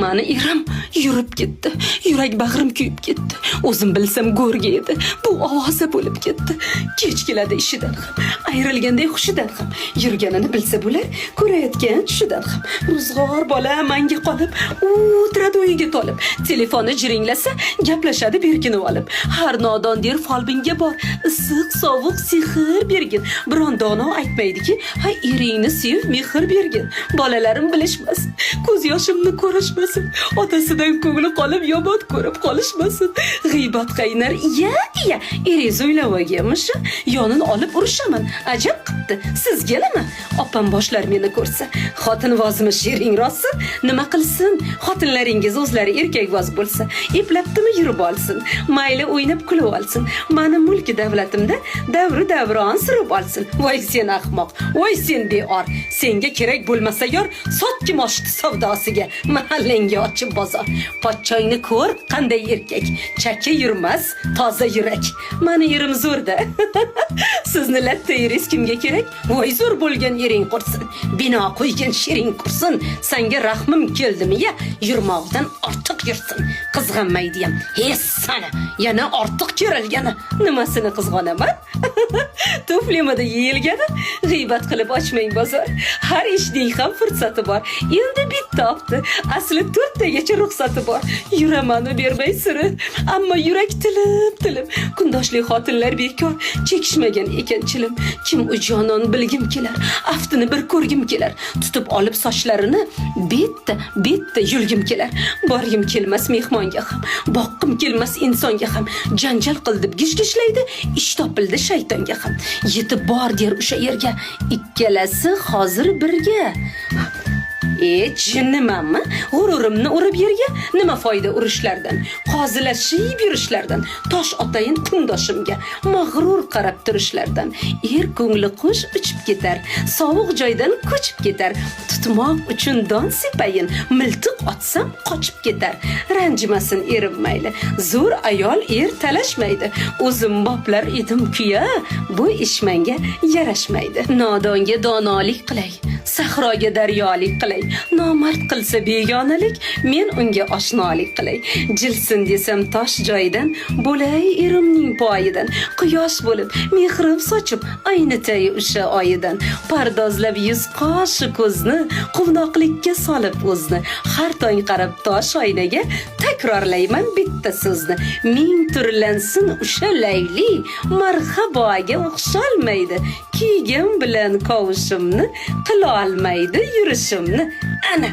Mani erim yurib ketdi. Yurak bag'rim kuyib ketdi. O'zim bilsam go'rga edi. Bu ovoza bo'lib ketdi. Kech keladi ishidan ham, ayrilganday hushidan ham. Yurganini bilsa bo'lar, ko'rayotgan tushidan ham. Ro'zg'or bola manga qolib, o'tiradi o'yiga tolib. Telefonni jiringlasa, gaplashadi berkinib olib. Har nodon der folbinga bor. Issiq, sovuq, sehr bergin. Biron dono aytmaydiki, "Ha, eringni sev, mehr bergin." Bolalarim bilishmasin. Ko'z yoshimni ko'rishmasin. Otasidan ko'ngli qolib yomon ko'rib qolishmasin. G'iybat qaynar, iya, eringiz o'ylab olganmish. Yonin olib urishaman. Ajab qipti. Sizganimi? Opam boshlar meni ko'rsa, xotin vozmi shering rostsin. Nima qilsin? Xotinlaringiz o'zlari erkakvoz bo'lsa, eplabdimi yurib olsin. Mayli o'ynab kulib olsin. Meni mulki davlatimda davron surib olsin. Voy sen ahmoq, voy sen beor. Senga kerak bo'lmasa yor, sotkim oshdi savdosiga. Mahallangga ochib bozor. Pochchoyni ko'r, qanday erkak. Chakka yurmas, toza yurak. Meni yerim zo'rda. Sizni latta yeringiz kimga kerak? Voy zo'r bo'lgan yering qursin. Bino qo'ygan shering qursin. Senga rahmim keldimi-ya? Yurmoqdan ortiq yursin. Qizg'anmaydi ham. Sana yana ortiq kerilgani. Nimasini qizg'onaman? Tuflimida yeyilgani? G'iybat qilib ochmang bozor. Har ishning ham fursati bor. Endi bitta opti. Asli 4 tagacha ruxsati bor. Yuraman bermay siri. Ammo yurak tilim. Kundoshli xotinlar bekor chekishmagan ekan chilim. Kim u jonon bilgim kelar. Aftini bir ko'rgim kelar. Tutib olib sochlarini bitta yulgim kelar. Borgim kelmas mehmonga ham. Boqqim kelmas insonga ham. Janjal qildib gishgishlaydi. Ish topildi shaytonga ham. Yetib bor der o'sha yerga. Ikkalasi hozir birga. Nimami? G'ururimni urib yerga, nima foyda urishlardan? Qozilashib yurishlardan, tosh otayin kundoshimga, mag'rur qarab turishlardan. Ko'ngli qush uchib ketar, sovuq joydan ko'chib ketar. Tutmoq uchun don sepayin, miltiq otsam qochib ketar. Ranjimasin erim mayli, zo'r ayol talashmaydi. O'zim boplar edim kuya, bu ish menga yarashmaydi. Nodonga donolik qilay, sahroga daryolik qilay. Nomard qilsa begonalik, men unga oshnolik qilay. Jilsin desam tosh joyidan, bo'lay erimning poyidan. Quyosh bo'lib, mehrib sochib, aynitay o'sha oyidan. Pardozlab yuz qoshi ko'zni, quvnoqlikka solib o'zni. Har tong qarab tosh oynaga, takrorlayman bitta so'zni. Ming turlansin o'sha layli, marhaboga o'xshalmaydi. Kiygim bilan qovushimni, qila olmaydi yurishimni. Ana